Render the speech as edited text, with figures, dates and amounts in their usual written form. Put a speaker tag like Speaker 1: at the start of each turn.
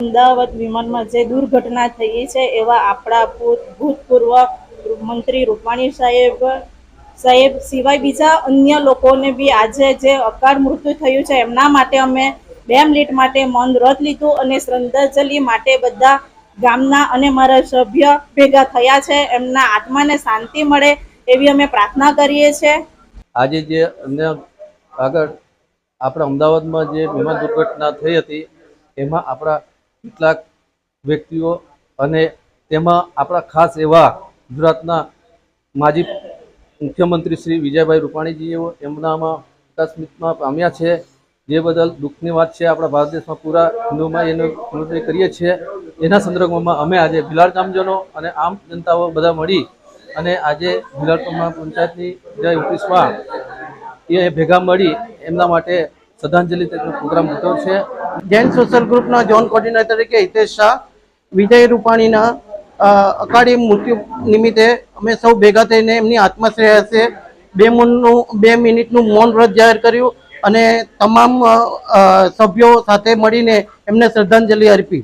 Speaker 1: અમદાવાદ વિમાનમાં જે દુર્ઘટના થઈ છે એવા આપણા ભૂતપૂર્વ મંત્રી રૂપાણી સાહેબ સિવાય બીજા અન્ય લોકોને બી આજે જે અકાળ મૃત્યુ થયું છે એમના માટે અમે 2 મિનિટ માટે મૌન વ્રત લીધું અને શ્રદ્ધાંજલિ માટે બધા ગામના અને મારા સભ્ય ભેગા થયા છે. એમના આત્માને શાંતિ મળે એવી અમે પ્રાર્થના કરીએ છીએ.
Speaker 2: આજે જે અન્ય આગળ આપણા અમદાવાદમાં જે વિમાન દુર્ઘટના થઈ હતી એમાં આપણા કેટલાક વ્યક્તિઓ અને તેમાં આપણા ખાસ એવા ગુજરાતના માજી મુખ્યમંત્રી શ્રી વિજયભાઈ રૂપાણીજીઓ એમનામાં અકસ્માતમાં પામ્યા છે, જે બદલ દુઃખની વાત છે. આપણા ભારત દેશમાં પૂરા હિન્દુમાં એનું ગણતરી કરીએ છીએ. એના સંદર્ભમાં અમે આજે ભીલાડ ગામજનો અને આમ જનતાઓ બધા મળી અને આજે ભીલાડ પંચાયતની જે ઓફિસમાં એ ભેગા મળી એમના માટે શ્રદ્ધાંજલિ પ્રોગ્રામ લીધો છે.
Speaker 3: જૈન સોશિયલ ગ્રુપના ઝોન કોર્ડિનેટર તરીકે હિતેશ શાહ, વિજય રૂપાણીના અકાળી મૃત્યુ નિમિત્તે અમે સૌ ભેગા થઈને એમની આત્મશ્રેયસે 2 મિનિટનું મૌન વ્રત જાહેર કર્યું અને તમામ સભ્યો સાથે મળીને એમને શ્રદ્ધાંજલિ અર્પી.